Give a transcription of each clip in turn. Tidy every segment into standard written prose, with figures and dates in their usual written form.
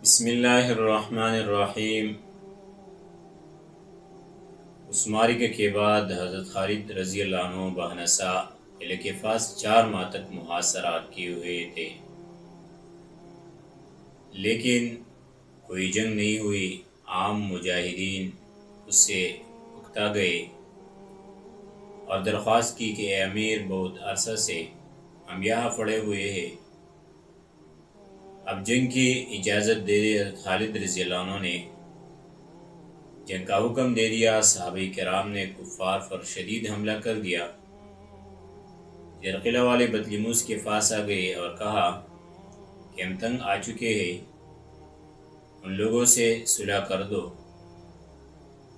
بسم اللہ الرحمن الرحیم۔ اس معرکے کے بعد حضرت خالد رضی اللہ عنہ بہنسا قلعے کے پاس 4 ماہ تک محاصرہ کیے ہوئے تھے، لیکن کوئی جنگ نہیں ہوئی۔ عام مجاہدین اس سے اکتا گئے اور درخواست کی کہ اے امیر، بہت عرصہ سے ہم یہاں پڑے ہوئے ہیں، اب جنگ کی اجازت دے دے۔ حضرت خالد رضی اللہ عنہ نے جنگ کا حکم دے دیا۔ صحابہ کرام نے کفار پر شدید حملہ کر دیا۔ قلعہ والے بطلیموس کے پاس آ گئے اور کہا کہ ہم تنگ آ چکے ہیں، ان لوگوں سے صلح کر دو۔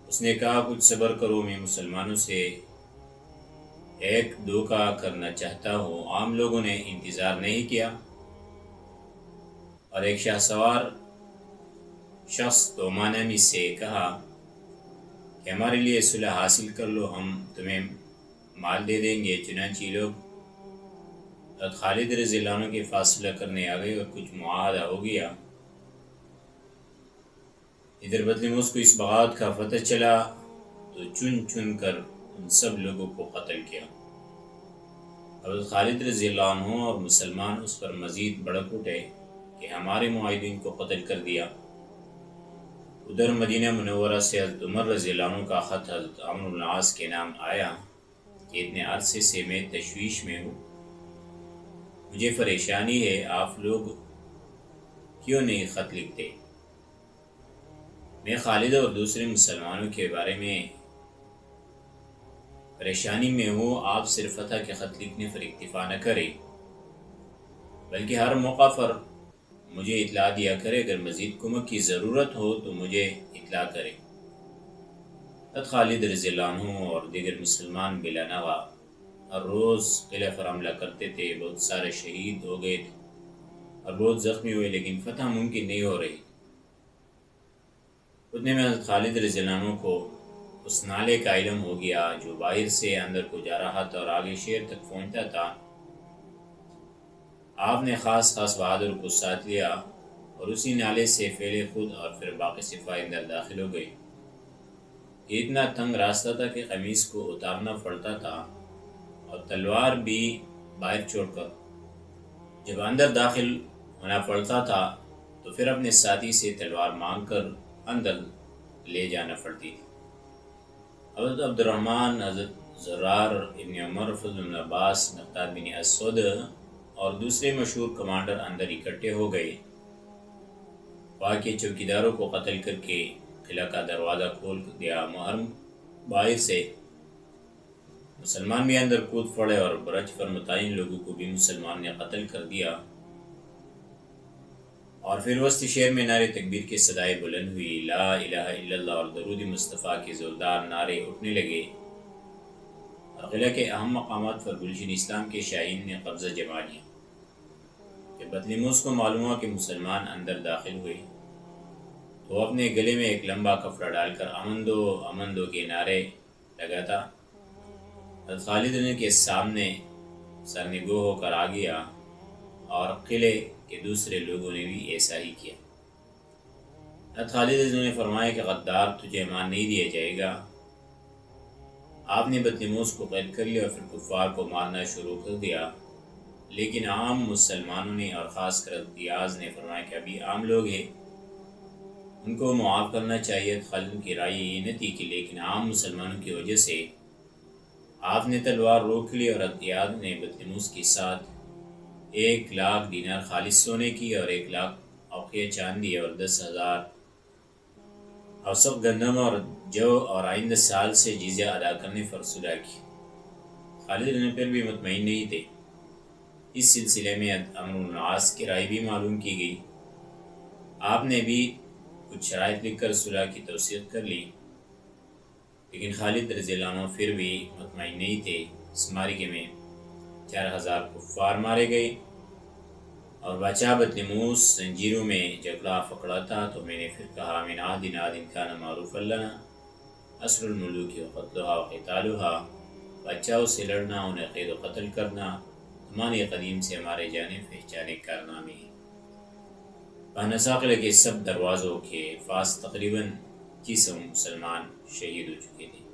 اس نے کہا کچھ صبر کرو، میں مسلمانوں سے ایک دھوکہ کرنا چاہتا ہوں۔ عام لوگوں نے انتظار نہیں کیا اور ایک شاہ سوار شخص تومانمی سے کہا کہ ہمارے لیے صلح حاصل کر لو، ہم تمہیں مال دے دیں گے۔ چنانچہ لوگ حضرت خالد رضی اللہ عنہ کے فاصلہ کرنے آ گئے اور کچھ معاہدہ ہو گیا۔ ادھر بطلیموس کو اس بغاوت کا پتہ چلا تو چن چن کر ان سب لوگوں کو قتل کیا۔ حضرت خالد رضی اللہ عنہ اور مسلمان اس پر مزید بھڑک اٹھے کہ ہمارے معاہدین کو قتل کر دیا۔ ادھر مدینہ منورہ سے حضرت عمر رضی اللہ عنہ کا خط حضرت عمرو بن العاص کے نام آیا کہ اتنے عرصے سے میں تشویش میں ہوں، مجھے پریشانی ہے، آپ لوگ کیوں نہیں خط لکھتے؟ میں خالد اور دوسرے مسلمانوں کے بارے میں پریشانی میں ہوں، آپ صرف فتح کے خط لکھنے پر اکتفا نہ کریں بلکہ ہر موقع پر مجھے اطلاع دیا کرے، اگر مزید کمک کی ضرورت ہو تو مجھے اطلاع کرے۔ حضرت خالد رضی اللہ عنہ اور دیگر مسلمان بلا نوا ہر روز قلعہ پر حملہ کرتے تھے، بہت سارے شہید ہو گئے تھے اور بہت زخمی ہوئے، لیکن فتح ممکن نہیں ہو رہی۔ اتنے میں حضرت خالد رضی اللہ عنہ کو اس نالے کا علم ہو گیا جو باہر سے اندر کو جا رہا تھا اور آگے شہر تک پہنچتا تھا۔ آپ نے خاص بہادر کو ساتھ لیا اور اسی نالے سے پہلے خود اور پھر باقی سپاہی اندر داخل ہو گئے۔ یہ اتنا تنگ راستہ تھا کہ قمیص کو اتارنا پڑتا تھا اور تلوار بھی باہر چھوڑ کر جب اندر داخل ہونا پڑتا تھا تو پھر اپنے ساتھی سے تلوار مانگ کر اندر لے جانا پڑتی تھی۔ حضرت عبد الرحمن، حضرت زرار ابن عمر، فضل بن عباس، مقداد بن اسود اور دوسرے مشہور کمانڈر اندر اکٹھے ہو گئے۔ وہاں کے چوکیداروں کو قتل کر کے قلعہ کا دروازہ کھول دیا۔ محرم باہر سے مسلمان بھی اندر کود پڑے اور برج پر متعین لوگوں کو بھی مسلمان نے قتل کر دیا، اور پھر وسط شہر میں نعرے تکبیر کے صدائے بلند ہوئی، لا الہ الا اللہ اور درود مصطفیٰ کے زوردار نعرے اٹھنے لگے، اور قلعہ کے اہم مقامات پر گلشن اسلام کے شاہین نے قبضہ جما لیا۔ جب بطلیموس کو معلوم ہوا کہ مسلمان اندر داخل ہوئے تو وہ اپنے گلے میں ایک لمبا کپڑا ڈال کر امن دو امن دو کے نعرے لگاتا۔ حضرت خالد کے سامنے سرنگو ہو کر آ گیا اور قلعے کے دوسرے لوگوں نے بھی ایسا ہی کیا۔ حضرت خالد نے فرمایا کہ غدار، تجھے امان نہیں دیا جائے گا۔ آپ نے بطلیموس کو قید کر لیا اور پھر کفار کو مارنا شروع کر دیا، لیکن عام مسلمانوں نے اور خاص کر دیاز نے فرمایا کہ ابھی عام لوگ ہیں، ان کو معاف کرنا چاہیے۔ خالد کی رائے یہ نہ تھی کہ لیکن عام مسلمانوں کی وجہ سے آپ نے تلوار روک لی، اور دیاز نے بطلیموس کے ساتھ 1,00,000 دینار خالص سونے کی اور 1,00,000 اوقیہ چاندی اور 10,000 اوسق گندم اور جو اور آئندہ سال سے جزیہ ادا کرنے پر صلح کی۔ خالد نے پھر بھی مطمئن نہیں تھے۔ اس سلسلے میں عمرو بن العاص کی رائے بھی معلوم کی گئی۔ آپ نے بھی کچھ شرائط لکھ کر صلح کی توثیق کر لی، لیکن خالد رضی اللہ عنہ پھر بھی مطمئن نہیں تھے۔ اس معرکے میں 4,000 کفار مارے گئے اور بادشاہ بطلیموس زنجیروں میں جکڑا پکڑا تھا۔ تو میں نے پھر کہا، من عہد عہد کان معروفا لنا اسر الملوک وقتلها وقتالها، بادشاہوں سے لڑنا، انہیں قید و قتل کرنا زمانے قدیم سے ہمارے جانے پہچانے کارنامے ہیں۔ بہنسا قلعہ کے سب دروازوں کے پاس تقریباً 21 مسلمان شہید ہو چکے تھے۔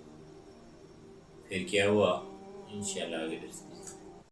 پھر کیا ہوا انشاءاللہ آگے درس